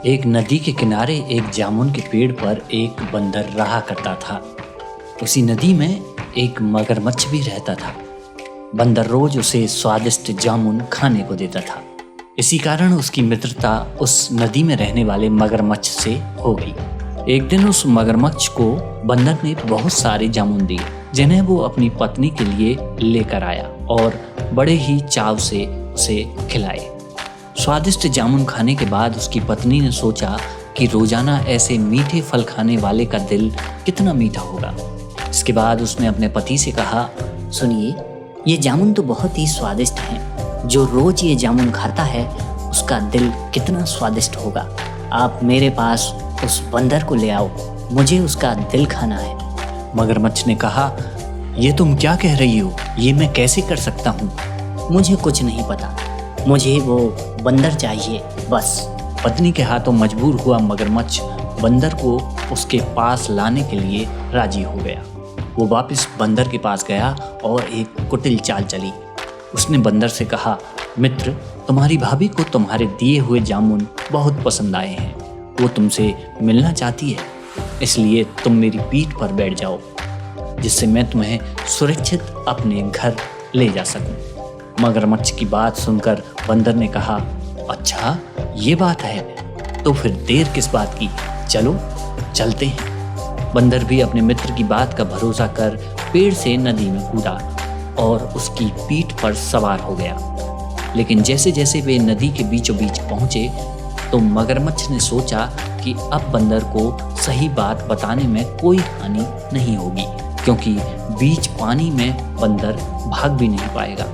एक नदी के किनारे एक जामुन के पेड़ पर एक बंदर रहा करता था। उसी नदी में एक मगरमच्छ भी रहता था। बंदर रोज उसे स्वादिष्ट जामुन खाने को देता था। इसी कारण उसकी मित्रता उस नदी में रहने वाले मगरमच्छ से हो गई। एक दिन उस मगरमच्छ को बंदर ने बहुत सारे जामुन दिए, जिन्हें वो अपनी पत्नी के लिए लेकर आया और बड़े ही चाव से उसे खिलाए। स्वादिष्ट जामुन खाने के बाद उसकी पत्नी ने सोचा कि रोजाना ऐसे मीठे फल खाने वाले का दिल कितना मीठा होगा। इसके बाद उसने अपने पति से कहा, सुनिए, ये जामुन तो बहुत ही स्वादिष्ट हैं। जो रोज ये जामुन खाता है उसका दिल कितना स्वादिष्ट होगा। आप मेरे पास उस बंदर को ले आओ, मुझे उसका दिल खाना है। मगरमच्छ ने कहा, ये तुम क्या कह रही हो? ये मैं कैसे कर सकता हूँ? मुझे कुछ नहीं पता, मुझे वो बंदर चाहिए बस। पत्नी के हाथों मजबूर हुआ मगरमच्छ बंदर को उसके पास लाने के लिए राजी हो गया। वो वापस बंदर के पास गया और एक कुटिल चाल चली। उसने बंदर से कहा, मित्र, तुम्हारी भाभी को तुम्हारे दिए हुए जामुन बहुत पसंद आए हैं। वो तुमसे मिलना चाहती है, इसलिए तुम मेरी पीठ पर बैठ जाओ, जिससे मैं तुम्हें सुरक्षित अपने घर ले जा सकूं। मगरमच्छ की बात सुनकर बंदर ने कहा, अच्छा ये बात है, तो फिर देर किस बात की, चलो चलते हैं। बंदर भी अपने मित्र की बात का भरोसा कर पेड़ से नदी में कूदा और उसकी पीठ पर सवार हो गया। लेकिन जैसे जैसे वे नदी के बीचों बीच पहुंचे तो मगरमच्छ ने सोचा कि अब बंदर को सही बात बताने में कोई हानि नहीं होगी, क्योंकि बीच पानी में बंदर भाग भी नहीं पाएगा।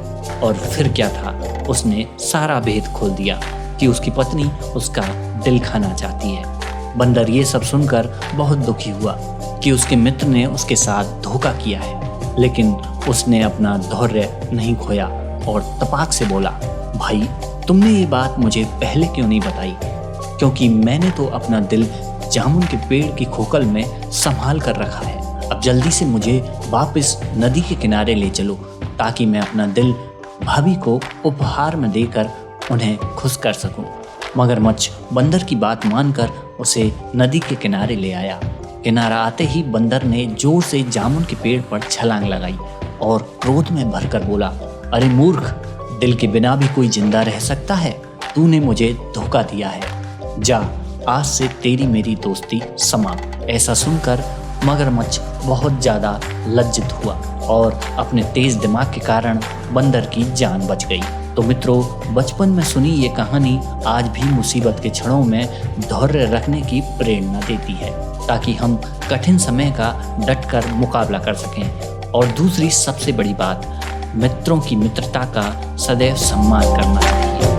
और फिर क्या था, उसने सारा भेद खोल दिया कि उसकी पत्नी उसका दिल खाना चाहती है। बंदर ये सब सुनकर बहुत दुखी हुआ कि उसके मित्र ने उसके साथ धोखा किया है, लेकिन उसने अपना धैर्य नहीं खोया और तपाक से बोला, भाई, तुमने ये बात मुझे पहले क्यों नहीं बताई? क्योंकि मैंने तो अपना दिल जामुन के पेड़ की खोखल में संभाल कर रखा है। अब जल्दी से मुझे वापस नदी के किनारे ले चलो, ताकि मैं अपना दिल भाभी को उपहार में देकर उन्हें खुश कर सकूं। मगरमच्छ बंदर की बात मानकर उसे नदी के किनारे ले आया। किनारा आते ही बंदर ने जोर से जामुन के पेड़ पर छलांग लगाई और क्रोध में भरकर बोला, अरे मूर्ख, दिल के बिना भी कोई जिंदा रह सकता है? तूने मुझे धोखा दिया है। जा, आज से तेरी मेरी दोस्ती समाप्त। ऐसा सुनकर मगरमच्छ बहुत ज़्यादा लज्जित हुआ और अपने तेज दिमाग के कारण बंदर की जान बच गई। तो मित्रों, बचपन में सुनी ये कहानी आज भी मुसीबत के क्षणों में धैर्य रखने की प्रेरणा देती है, ताकि हम कठिन समय का डटकर मुकाबला कर सकें। और दूसरी सबसे बड़ी बात, मित्रों की मित्रता का सदैव सम्मान करना चाहिए।